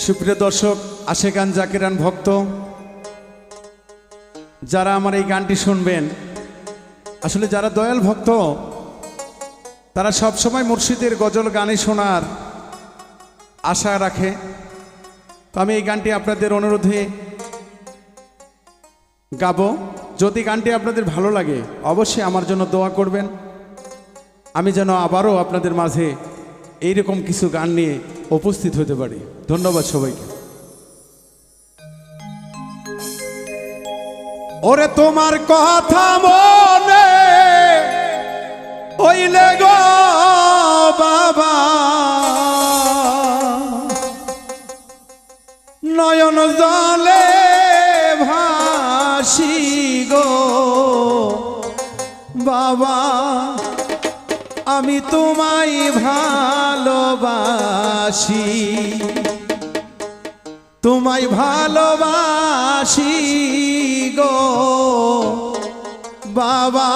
সুপ্রিয় দর্শক, আশেকান জাকিরান ভক্ত যারা আমার এই গানটি শুনবেন, আসলে যারা দয়াল ভক্ত তারা সব সময় মুর্শিদের গজল গানে শোনার আশা রাখে। তো আমি এই গানটি আপনাদের অনুরোধে গাবো। যদি গানটি আপনাদের ভালো লাগে অবশ্যই আমার জন্য দোয়া করবেন, আমি যেন আবারও আপনাদের মাঝে এইরকম কিছু গান নিয়ে উপস্থিত হতে পারি। ধন্যবাদ সবাইকে। ওরে তোমার কথা মনে হইলে গো বাবা, নয়ন জলে ভাসি গো বাবা, আমি তোমায় ভালোবাসি, তোমায় ভালোবাসি গো বাবা,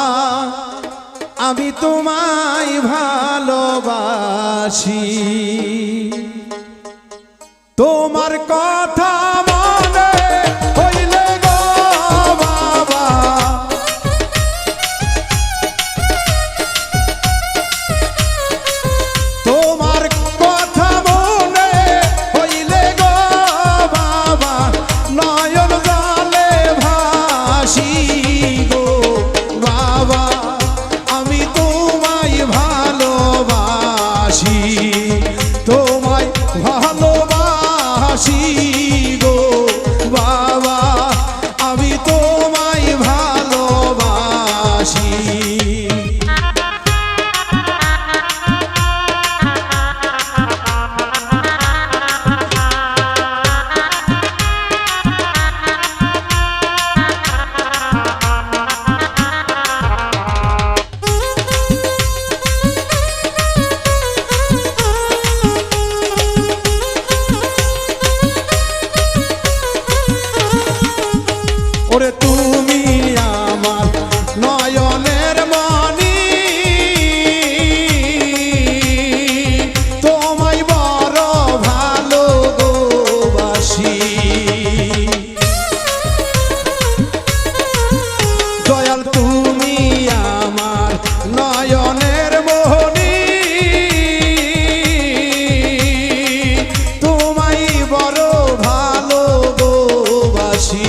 আমি তোমায় ভালোবাসি। তোমার কথা মনে হইলে গো বাবা, তোমার কথা মনে হইলে গো বাবা, নয়ন জলে ভাসি গো বাবা, আমি তোমায় ভালোবাসি, তোমায় ভালোবাসি গো বাবা, আমি তোমায় ভালোবাসি। ওরে তুমি আমার নয়নের মণি, তোমায় বড় ভালোবাসি, দয়াল তুমি আমার নয়নের মণি, তোমায় বড় ভালোবাসি।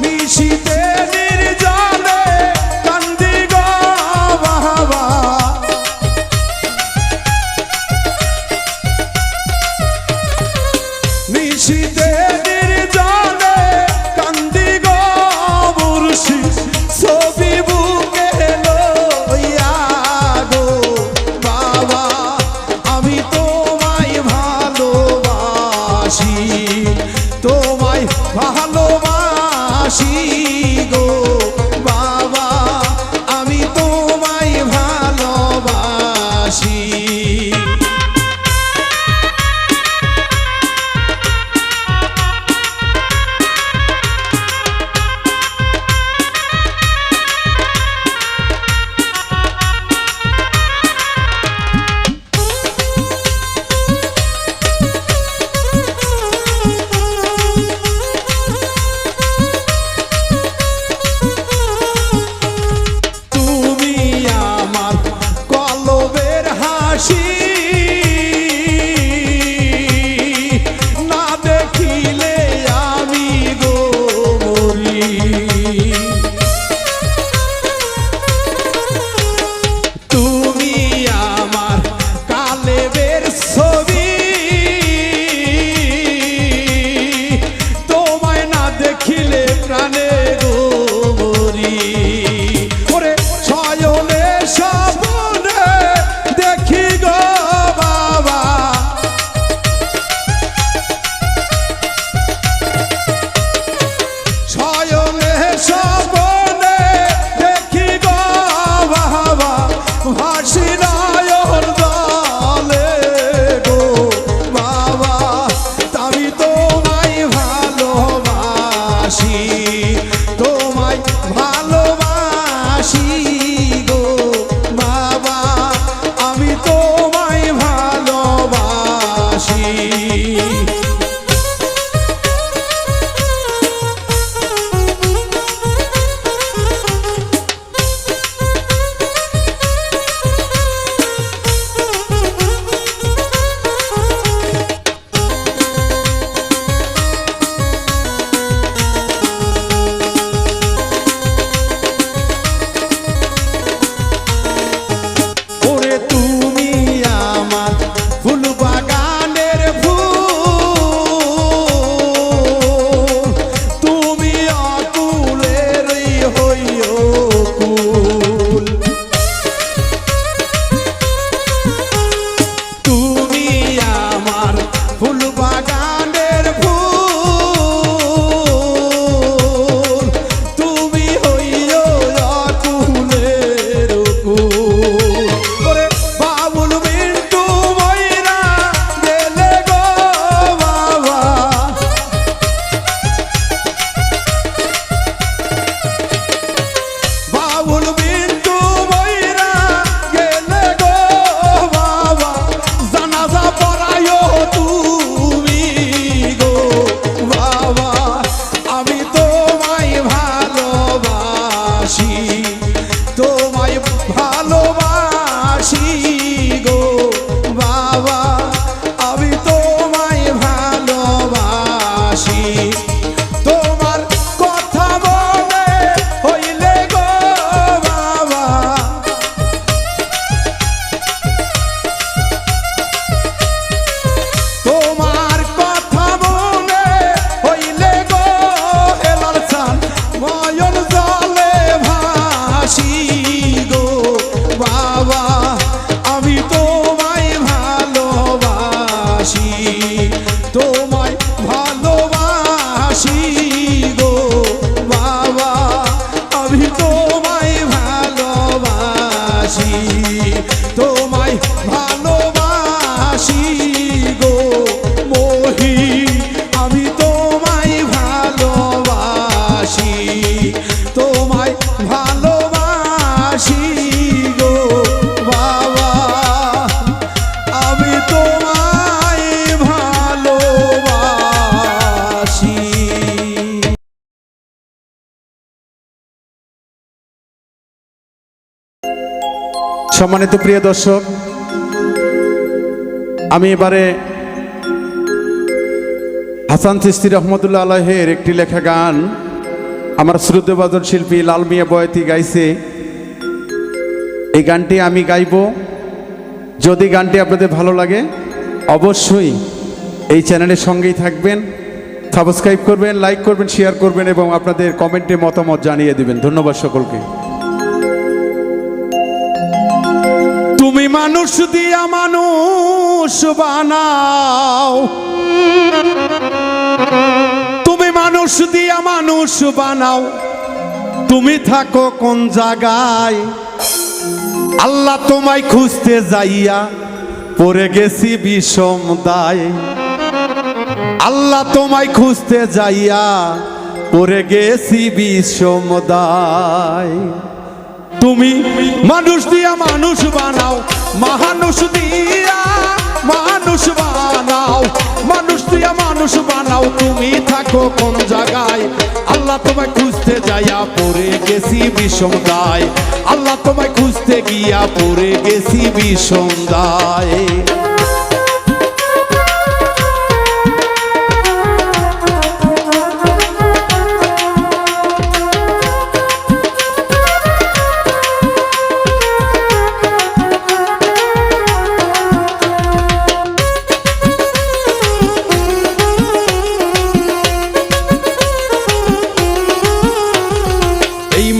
নিশীতে নির্জনে কান্দি গো বাবা, নিশীতে নির্জনে কান্দি গো মুর্শিদ, ছবি বুকে লইয়া গো বাবা, আমি তোমায় ভালোবাসি, তোমায় ভালোবাসি গো বাবা, আমি তোমায় ভালোবাসি। সম্মানিত প্রিয় দর্শক, আমি এবারে হাসান চিশতি রহমতুল্লাহ আলাইহির একটি লেখা গান আমার শ্রদ্ধেয়ভাজন শিল্পী লাল মিয়া বয়াতি গাইছে। এই গানটি আমি গাইব। যদি গানটি আপনাদের ভালো লাগে অবশ্যই এই চ্যানেলের সঙ্গেই থাকবেন, সাবস্ক্রাইব করবেন, লাইক করবেন, শেয়ার করবেন এবং আপনাদের কমেন্টে মতামত জানিয়ে দিবেন। ধন্যবাদ সকলকে। তুমি মানুষ দিয়া মানুষ বানাও, তুমি মানুষ দিয়া মানুষ বানাও, তুমি থাকো কোন জায়গায়? আল্লাহ তোমায় খুঁজতে যাইয়া পড়ে গেছি বিষম দায়। আল্লাহ তোমায় খুঁজতে যাইয়া পড়ে গেছি বিষম দায়। তুমি মানুষ দিয়া মানুষ বানাও, মানুষ দিয়া মানুষ বানাও, মানুষ দিয়া মানুষ বানাও, তুমি থাকো কোন জায়গায়? আল্লাহ তোমায় খুঁজতে যাইয়া পড়ে গেছি বিষম দায়। আল্লাহ তোমায় খুঁজতে গিয়া পড়ে গেছি বিষম দায়।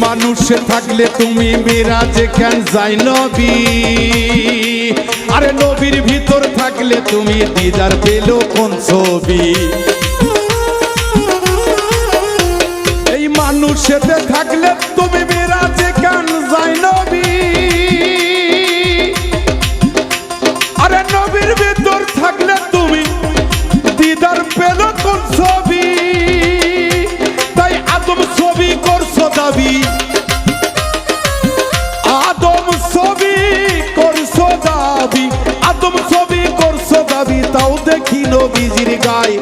মানুষে থাকলে তুমি মিরাজে কেন যাই নবী? আরে নবীর ভিতর থাকলে তুমি দিদার পেল কোন ছবি? এই মানুষেতে থাকলে তুমি মিরাজে কেন যাই নবী? আরে নবীর ভিতর থাকলে তুমি দিদার পেল কোন ছবি? তাই আদম ছবি করছো দাবি, আদম ছবি করছো দাবি, আদম ছবি করছো দাবি, তাও দেখি নবীজির গায়ে।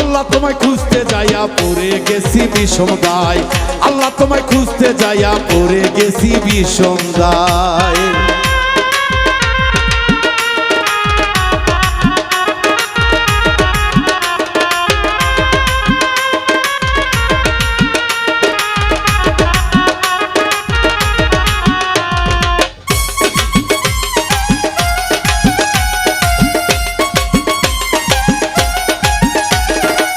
আল্লাহ তোমায় খুঁজতে যাইয়া পড়ে গেছি বিষম দায়। আল্লাহ তোমায় খুঁজতে যাইয়া পড়ে গেছি বিষম দায়।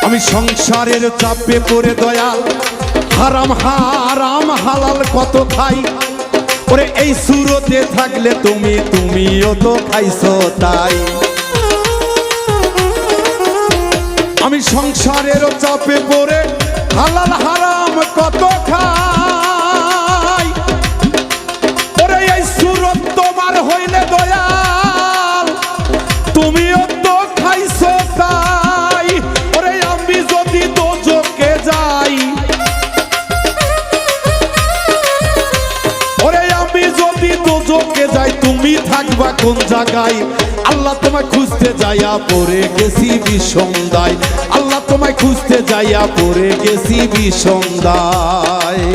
আমি সংসারের চাপে পড়ে দয়াল হারাম হারাম হালাল কত খাই। ওরে এই সুরতে থাকলে তুমিও তো খাইছো তাই। আমি সংসারের চাপে পড়ে হালাল হারাম কত খাই। ওরে এই সুরত তোমার হইলে দয়াল তুমিও তো খাইছো তাই। ওরে আমি যদি দোজকে যাই, ওরে আমি যদি দোজকে যাই, তুমি থাকবা কোন জায়গায়? আল্লাহ তোমায় খুঁজতে যাইয়া পড়ে গেছি বিষম দায়। আল্লাহ তোমায় খুঁজতে যাইয়া পড়ে গেছি বিষম দায়।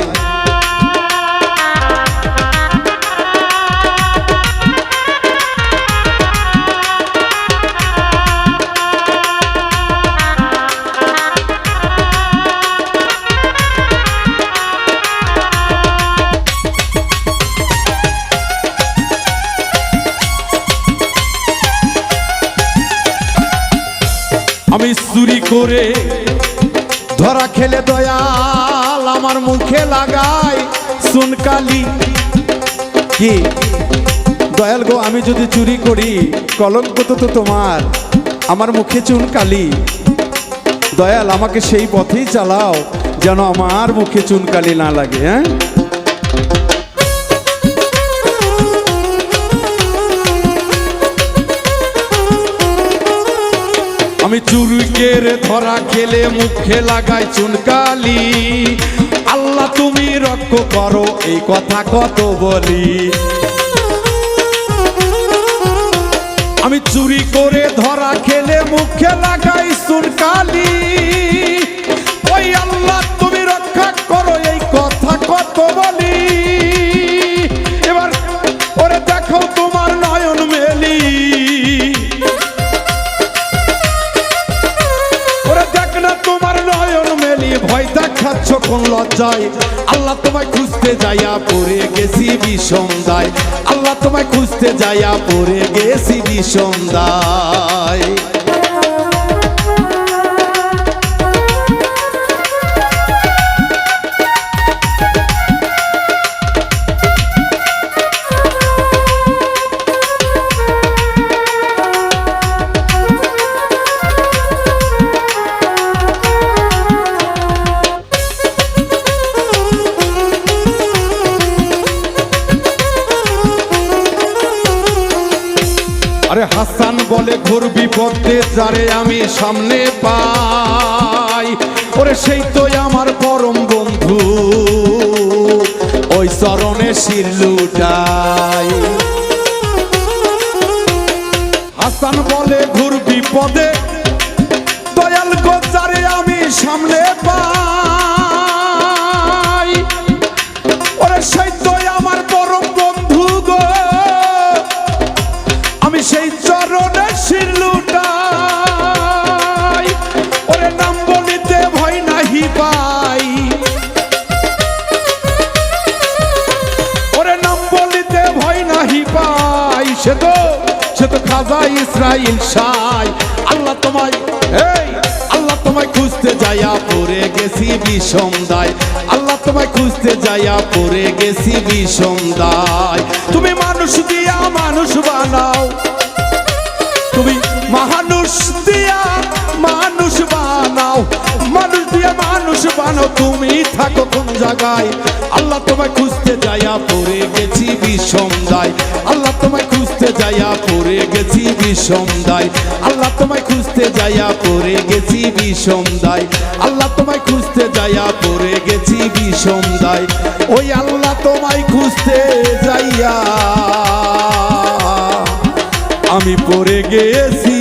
আমি চুরি করে ধরা খেলে দয়াল আমার মুখে লাগাই চুনকালি। কি দয়াল গো, আমি যদি চুরি করি কলঙ্ক তো তোমার, আমার মুখে চুনকালি। দয়াল আমাকে সেই পথেই চালাও যেন আমার মুখে চুনকালি না লাগে। হ্যাঁ, আমি চুরিকের ধরা খেলে মুখে লাগাই চুনকালি। আল্লাহ তুমি রক্ষা করো এই কথা কত বলি। আমি চুরি করে ধরা খেলে মুখে লাগাই চুনকালি। ওই আল্লাহ তুমি রক্ষা করো এই কথা কত বলি। এবার ওরে দেখো করছো কোন লজ্জায়, আল্লাহ তোমায় খুঁজতে যাইয়া পড়ে গেছি বিষম দায়, আল্লাহ তোমায় খুঁজতে যাইয়া পড়ে গেছি বিষম দায়। আরে হাসান বলে ঘোর বিপদে যারে আমি সামনে পাই, ওরে সেই তো আমার পরম বন্ধু, ওই চরণে শির লুটাই। হাসান বলে ঘোর বিপদে দয়াল গো যারে আমি সামনে পাই, ওরে সেই তো আমার পরম বন্ধু গো, আমি সেই চরণে শির লুটাই। ওরে নাম বলিতে ভয় নাহি পাই, ওরে নাম বলিতে ভয় নাহি পাই, সে তো খাজা ইসরাইল শাহ। আল্লাহ তোমায় আল্লাহ তোমায় খুঁজতে যাইয়া পড়ে গেছি বিষম দায়, আল্লাহ তোমায় খুঁজতে যাইয়া পড়ে গেছি বিষম দায়। তুমি মানুষ দিয়া মানুষ বানাও, তুমি মানুষ দিয়া মানুষ বানাও, মানুষ দিয়া মানুষ বানাও, তুমি থাকো কোন জায়গায়, আল্লাহ তোমায় খুঁজতে যাইয়া পড়ে গেছি বিষম দায়, আল্লাহ তোমায় খুঁজতে যাইয়া পড়ে গেছি বিষম দায়, আল্লাহ তোমায় খুঁজতে যাইয়া পড়ে গেছি বিষম দায়, আল্লাহ তোমায় খুঁজতে যাইয়া পড়ে গেছি বিষম দায়। ওই আল্লাহ তোমায় খুঁজতে যাইয়া আমি পড়ে গেছি।